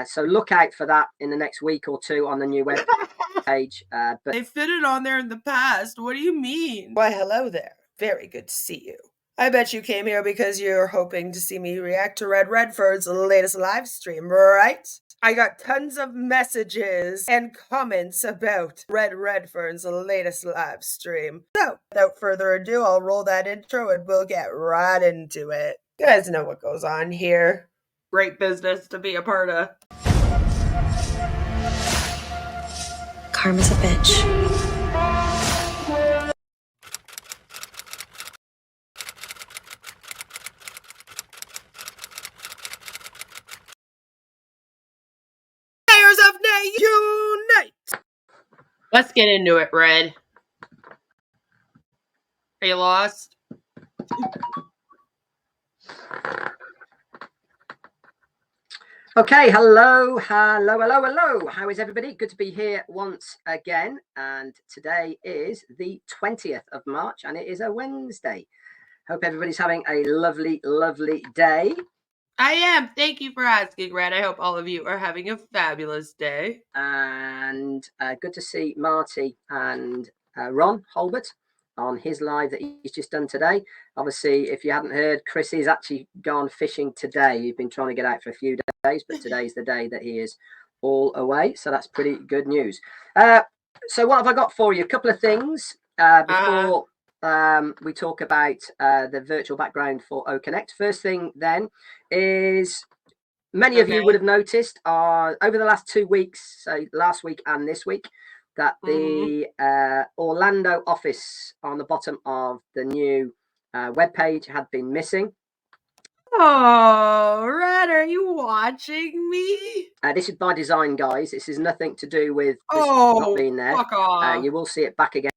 So look out for that in the next week or two on the new web page. But they fit it on there in the past. What do you mean? Why, hello there. Very good to see you. I bet you came here because you're hoping to see me react to Redfern's latest live stream, right? I got tons of messages and comments about Redfern's latest live stream. So, without further ado, I'll roll that intro and we'll get right into it. You guys know what goes on here. Great business to be a part of. Karma's a bitch. Unite! Let's get into it, Red. Are you lost? Okay, hello. How is everybody? Good to be here once again. And today is the 20th of March and it is a Wednesday. Hope everybody's having a lovely, lovely day. I am. Thank you for asking, Red. I hope all of you are having a fabulous day. And good to see Marty and Ron Holbert on his live that he's just done today. Obviously, if you hadn't heard, Chris has actually gone fishing today. He's been trying to get out for a few days, but today's the day that he is all away. So that's pretty good news. So what have I got for you? A couple of things before we talk about the virtual background for OConnect. First thing then is many of you would have noticed over the last 2 weeks, so last week and this week, that the Orlando office on the bottom of the new webpage had been missing. Oh, Red, are you watching me? This is by design, guys. This is nothing to do with this not being there. Fuck off. You will see it back again.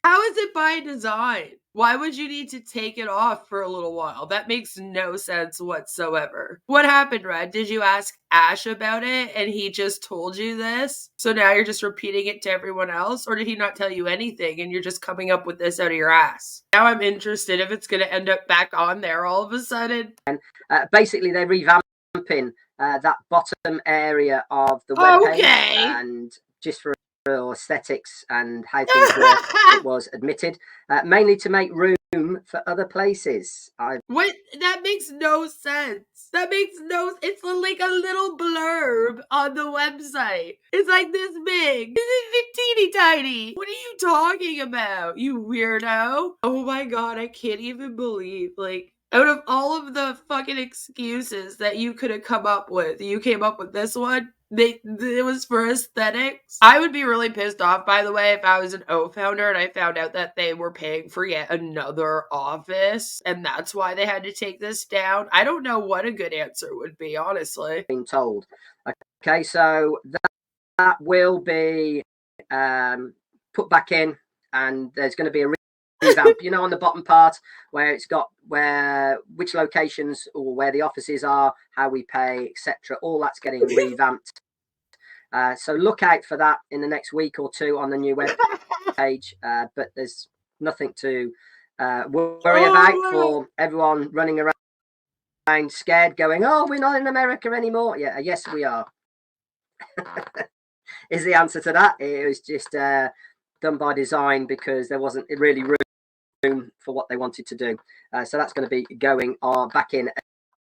How is it by design? Why would you need to take it off for a little while? That makes no sense whatsoever. What happened, Red? Did you ask Ash about it and he just told you this? So now you're just repeating it to everyone else? Or did he not tell you anything and you're just coming up with this out of your ass? Now I'm interested if it's going to end up back on there all of a sudden. And basically, they're revamping that bottom area of the webpage. Okay. And just for aesthetics and how things were, it was admitted, mainly to make room for other places. What? That makes no sense. It's like a little blurb on the website. It's like this big. It's teeny tiny. What are you talking about, you weirdo? Oh my god, I can't even believe, like, out of all of the fucking excuses that you could have come up with, you came up with this one? It was for aesthetics. I would be really pissed off, by the way, if I was an O founder and I found out that they were paying for yet another office and that's why they had to take this down. I don't know what a good answer would be, honestly. Being told. Okay, so that will be put back in, and there's going to be a revamp. You know, on the bottom part where it's got which locations or where the offices are, how we pay, etc. All that's getting revamped. So look out for that in the next week or two on the new web page. But there's nothing to worry about for everyone running around scared, going, "Oh, we're not in America anymore." Yeah, yes, we are. Is the answer to that? It was just done by design because there wasn't really room for what they wanted to do. So that's going to be going back in.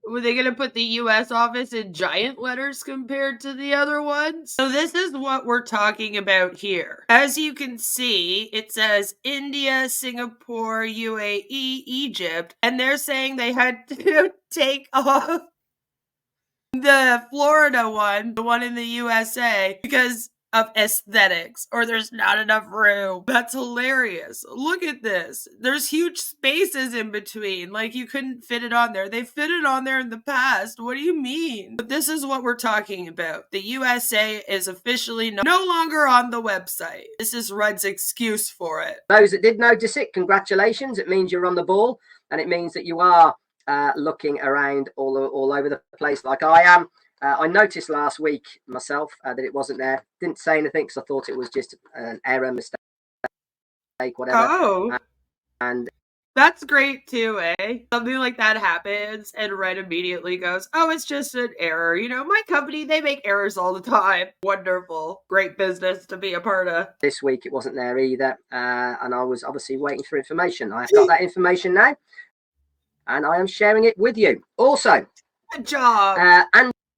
Were they going to put the U.S. office in giant letters compared to the other ones? So this is what we're talking about here. As you can see, it says India, Singapore, UAE, Egypt, and they're saying they had to take off the Florida one, the one in the USA, because of aesthetics, or there's not enough room. That's hilarious. Look at this. There's huge spaces in between. Like, you couldn't fit it on there. They fit it on there in the past. What do you mean? But this is what we're talking about. The USA is officially no longer on the website. This is Red's excuse for it. Those that did notice it, congratulations. It means you're on the ball, and it means that you are looking around all over the place like I am. I noticed last week myself that it wasn't there. Didn't say anything because I thought it was just an error, mistake, whatever. Oh. And That's great too, eh? Something like that happens and Red immediately goes, oh, it's just an error. You know, my company, they make errors all the time. Wonderful. Great business to be a part of. This week it wasn't there either. And I was obviously waiting for information. I've got that information now and I am sharing it with you. Also, good job.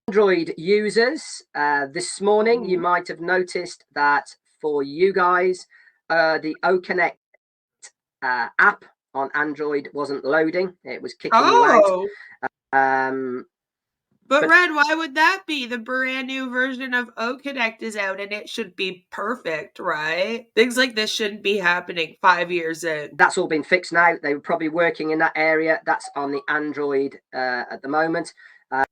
Android users, this morning you might have noticed that for you guys, the OConnect app on Android wasn't loading. It was kicking you out. But Red, why would that be? The brand new version of OConnect is out and it should be perfect, right? Things like this shouldn't be happening 5 years in. That's all been fixed now. They were probably working in that area. That's on the Android at the moment.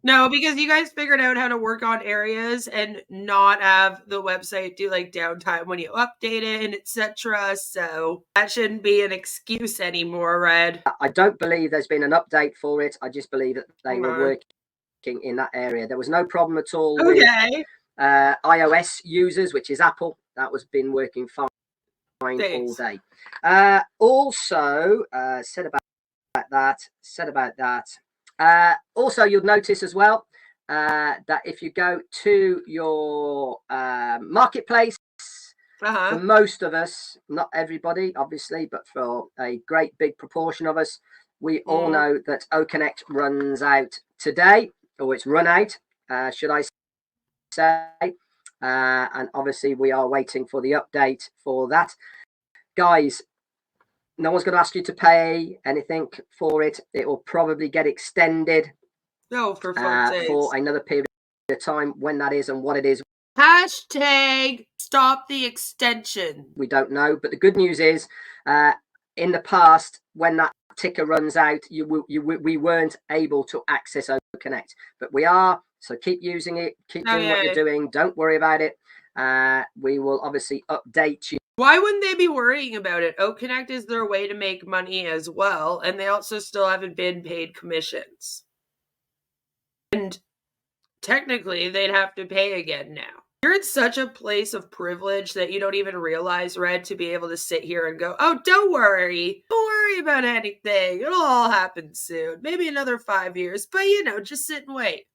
No, because you guys figured out how to work on areas and not have the website do like downtime when you update it and etc. So that shouldn't be an excuse anymore, Red. I don't believe there's been an update for it. I just believe that they were working in that area. There was no problem at all with iOS users, which is Apple. That was been working fine all day. Also said about that. Also, you'll notice as well that if you go to your marketplace, for most of us, not everybody, obviously, but for a great big proportion of us, we all know that OConnect runs out today, or it's run out, should I say. And obviously, we are waiting for the update for that. Guys, no one's going to ask you to pay anything for it. It will probably get extended for another period of time. When that is and what it is, hashtag stop the extension. We don't know, but the good news is in the past, when that ticker runs out, we weren't able to access OConnect, but we are. So keep using it, keep doing what you're doing. Don't worry about it. We will obviously update you. Why wouldn't they be worrying about it? OConnect is their way to make money as well, and they also still haven't been paid commissions. And technically, they'd have to pay again now. You're in such a place of privilege that you don't even realize, Red, to be able to sit here and go, oh, don't worry. Don't worry about anything. It'll all happen soon. Maybe another 5 years, but, you know, just sit and wait.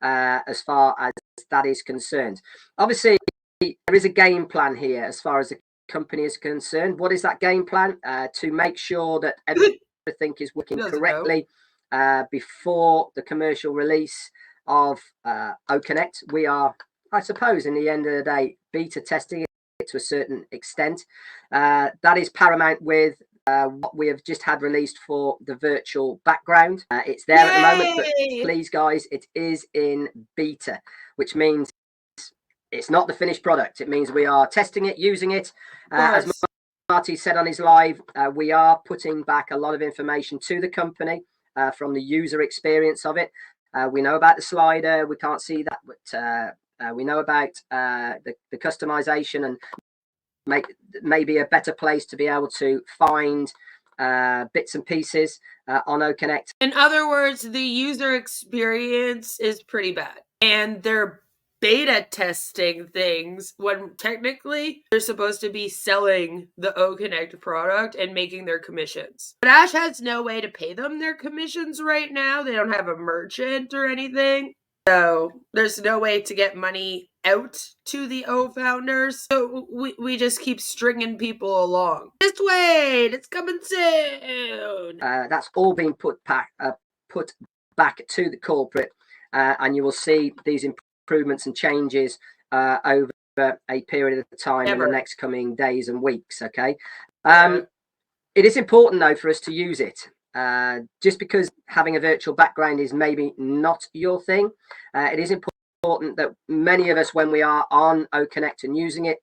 As far as that is concerned. Obviously, there is a game plan here as far as the company is concerned. What is that game plan? To make sure that everything is working correctly before the commercial release of OConnect. We are, I suppose, in the end of the day, beta testing it to a certain extent. That is paramount with what we have just had released for the virtual background. It's there at the moment, but please, guys, it is in beta, which means it's not the finished product. It means we are testing it, using it. As Marty said on his live, we are putting back a lot of information to the company from the user experience of it. We know about the slider. We can't see that, but we know about the customization and maybe a better place to be able to find bits and pieces on OConnect. In other words, the user experience is pretty bad, and they're beta testing things when technically they're supposed to be selling the OConnect product and making their commissions. But Ash has no way to pay them their commissions right now. They don't have a merchant or anything. So there's no way to get money out to the O founders. So we just keep stringing people along. Just wait, it's coming soon. That's all been put back to the corporate, and you will see these improvements and changes over a period of time in the next coming days and weeks. Okay. It is important though for us to use it. Just because having a virtual background is maybe not your thing, it is important that many of us, when we are on OConnect and using it,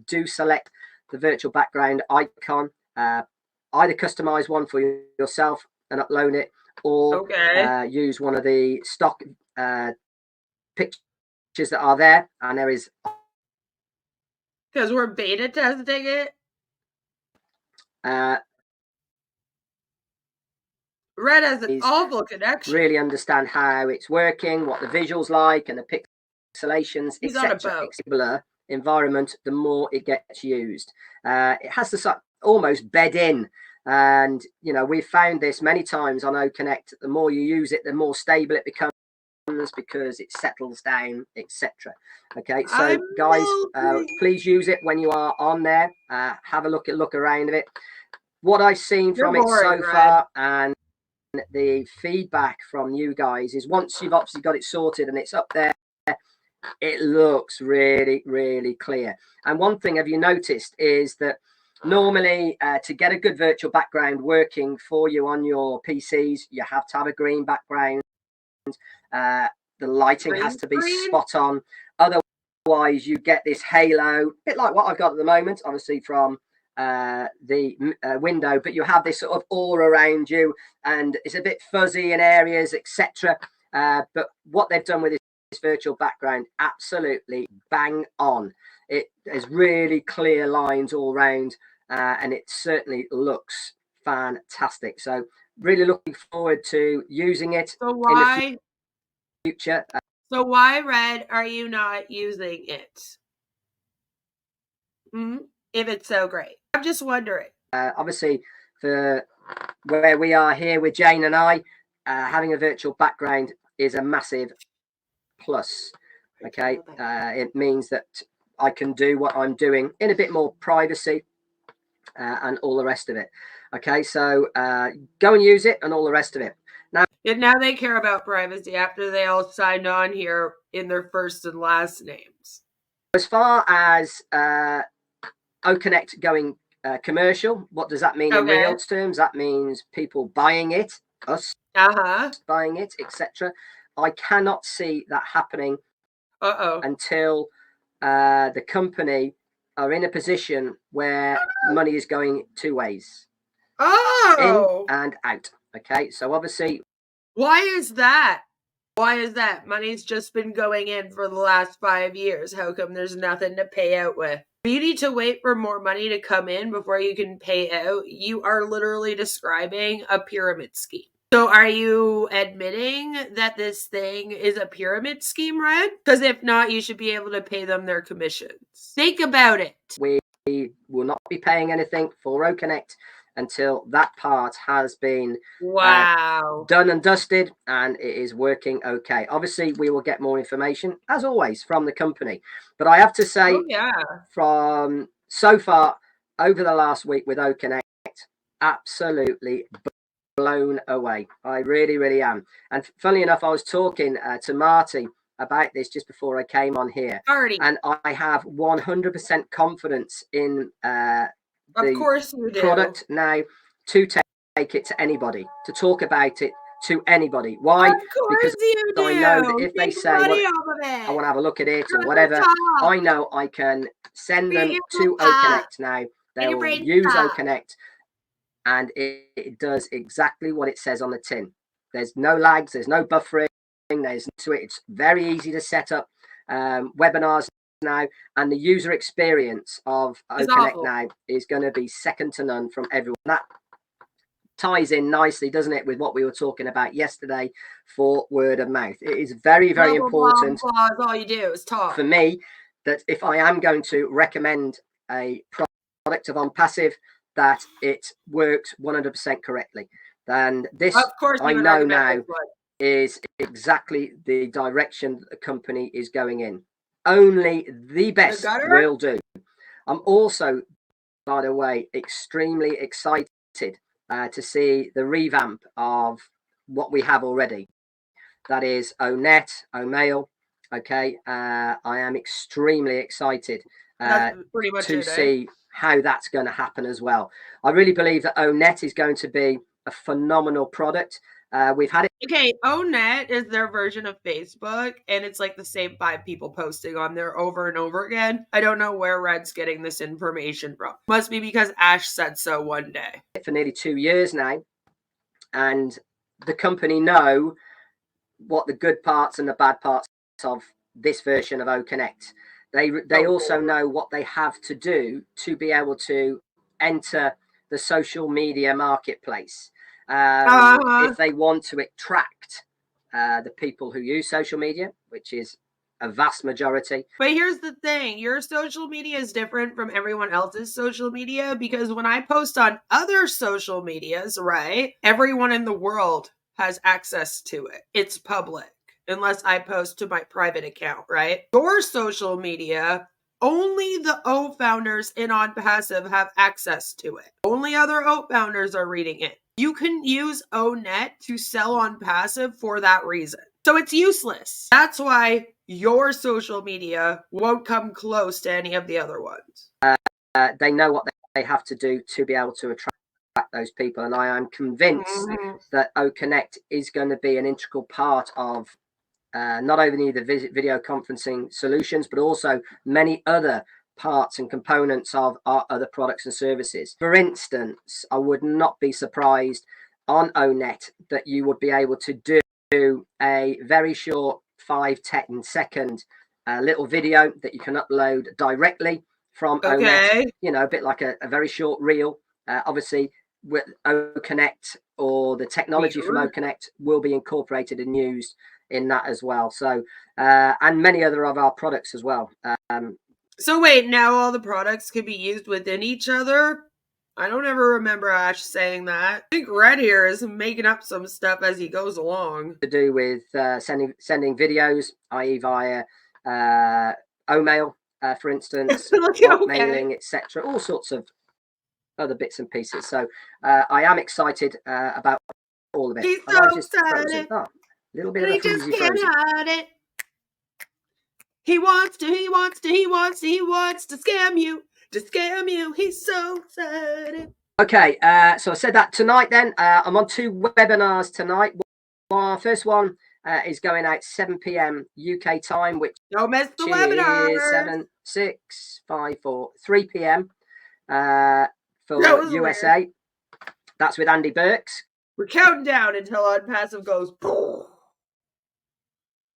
do select the virtual background icon, either customize one for yourself and upload it, or use one of the stock pictures that are there. And there is, because we're beta testing it. Red has an awful connection. Really understand how it's working, what the visuals like, and the pixelations, etc. Blur environment, the more it gets used. It has the almost bed in. And, you know, we've found this many times on OConnect. The more you use it, the more stable it becomes because it settles down, etc. Okay, so guys, please use it when you are on there. Have a look around of it. What I've seen from it so far and the feedback from you guys is once you've obviously got it sorted and it's up there, it looks really, really clear. And one thing have you noticed is that normally to get a good virtual background working for you on your PCs, you have to have a green background. The lighting has to be spot on. Otherwise, you get this halo, a bit like what I've got at the moment, obviously from the window, but you have this sort of aura around you and it's a bit fuzzy in areas, etc. But what they've done with this virtual background, absolutely bang on. It has really clear lines all around and it certainly looks fantastic. So really looking forward to using it in the future. So why, Red, are you not using it? If it's so great. I'm just wondering. Obviously, for where we are here with Jane and I, having a virtual background is a massive plus. Okay, it means that I can do what I'm doing in a bit more privacy and all the rest of it. Okay, so go and use it and all the rest of it. Now they care about privacy after they all signed on here in their first and last names. As far as OConnect going commercial, what does that mean in real terms? That means people buying it, us buying it, etc. I cannot see that happening until the company are in a position where money is going two ways. In and out. Okay, so obviously. Why is that? Why is that? Money's just been going in for the last 5 years. How come there's nothing to pay out with? You need to wait for more money to come in before you can pay out. You are literally describing a pyramid scheme. So are you admitting that this thing is a pyramid scheme, Red? Because if not, you should be able to pay them their commissions. Think about it. We will not be paying anything for OConnect until that part has been done and dusted and it is working okay. Obviously, we will get more information, as always, from the company. But I have to say, from so far, over the last week with OConnect, absolutely blown away. I really, really am. And funnily enough, I was talking to Marty about this just before I came on here. And I have 100% confidence in the product now to take it to anybody, to talk about it to anybody. Why? Because I know that if they say, well, I want to have a look at it or whatever, I know I can send them to OConnect now. They will use OConnect and it does exactly what it says on the tin. There's no lags, there's no buffering, it's very easy to set up webinars now, and the user experience of OConnect now is going to be second to none from everyone. That ties in nicely, doesn't it, with what we were talking about yesterday for word of mouth. It is very, very important. All you do is talk. For me, that if I am going to recommend a product of Onpassive, that it works 100% correctly. And this, of course, I know now, is exactly the direction that the company is going in. Only the best will do. I'm also, by the way, extremely excited to see the revamp of what we have already. That is ONet, OMail. Okay, I am extremely excited to see how that's going to happen as well. I really believe that ONet is going to be a phenomenal product. We've had it. Okay, ONet is their version of Facebook, and it's like the same 5 people posting on there over and over again. I don't know where Red's getting this information from. Must be because Ash said so one day. For nearly 2 years now, and the company know what the good parts and the bad parts of this version of OConnect. They also know what they have to do to be able to enter the social media marketplace. If they want to attract the people who use social media, which is a vast majority. But here's the thing, your social media is different from everyone else's social media, because when I post on other social medias, right, everyone in the world has access to it. It's public, unless I post to my private account, right? Your social media, only the O founders in Onpassive have access to it. Only other O founders are reading it. You can use ONet to sell Onpassive for that reason. So it's useless. That's why your social media won't come close to any of the other ones. They know what they have to do to be able to attract those people. And I am convinced that OConnect is going to be an integral part of not only the video conferencing solutions, but also many other parts and components of our other products and services. For instance, I would not be surprised on ONet that you would be able to do a very short 5-10 second little video that you can upload directly from ONet, you know, a bit like a very short reel. Obviously, with OConnect, or the technology from OConnect will be incorporated and used in that as well. So, and many other of our products as well. So wait, now all the products can be used within each other? I don't ever remember Ash saying that. I think Red here is making up some stuff as he goes along. To do with sending videos, i.e. via O-mail, for instance, mailing, etc. All sorts of other bits and pieces. So I am excited about all of it. He's so excited. Oh, a little bit of he just can't hide it. He wants to scam you. To scam you. He's so excited. Okay, so I said that tonight then. I'm on 2 webinars tonight. Our first one is going out 7 p.m. UK time, which don't miss the webinar. Is 7, 6, 5, 4, 3 p.m. For USA. Weird. That's with Andy Burks. We're counting down until Onpassive goes boom.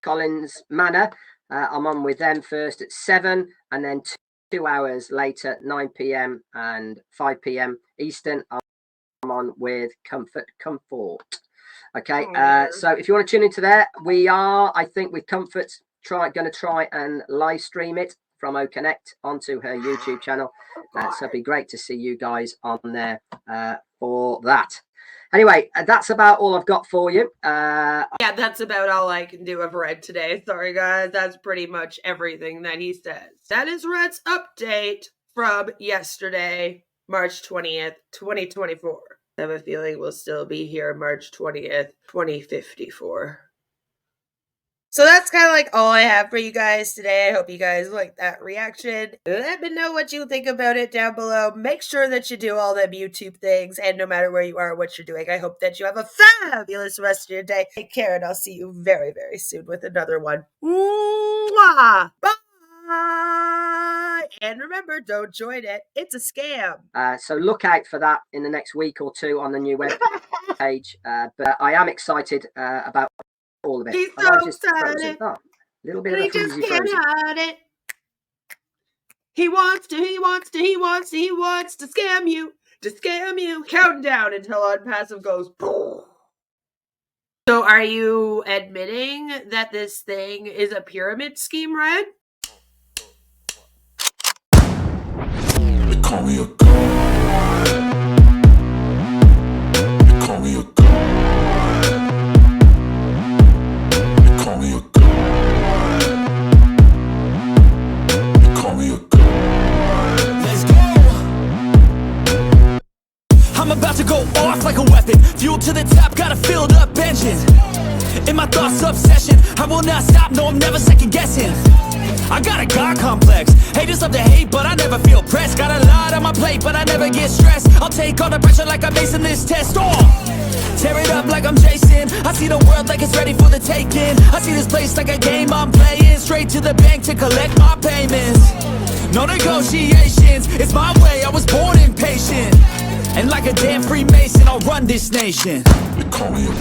Collins Manor. I'm on with them first at 7, and then 2 hours later, 9 p.m. and 5 p.m. Eastern, I'm on with Comfort. Okay, so if you want to tune into there, we are, I think, with Comfort, going to try and live stream it from OConnect onto her YouTube channel. So it'd be great to see you guys on there for that. Anyway, that's about all I've got for you. Yeah, that's about all I can do of Red today. Sorry, guys. That's pretty much everything that he says. That is Red's update from yesterday, March 20th, 2024. I have a feeling we'll still be here March 20th, 2054. So that's kind of like all I have for you guys today. I hope you guys like that reaction. Let me know what you think about it down below. Make sure that you do all them YouTube things. And no matter where you are or what you're doing, I hope that you have a fabulous rest of your day. Take care, and I'll see you very, very soon with another one. Mwah! Bye! And remember, don't join it. It's a scam. So look out for that in the next week or two on the new web page. But I am excited about all of it. He's so excited. Oh, a little bit of he just can't hide it. He wants to scam you. To scam you. Counting down until Onpassive goes boom. So are you admitting that this thing is a pyramid scheme, Red? They call me a god. They call me a god. I'm about to go off like a weapon. Fuel to the top, got a filled up engine. In my thoughts, obsession. I will not stop, no, I'm never second guessing. I got a God complex. Haters love to hate, but I never feel pressed. Got a lot on my plate, but I never get stressed. I'll take all the pressure like I'm acing this test. Tear it up like I'm Jason. I see the world like it's ready for the taking. I see this place like a game I'm playing. Straight to the bank to collect my payments. No negotiations, it's my way, I was born impatient. And like a damn Freemason, I'll run this nation. They call me a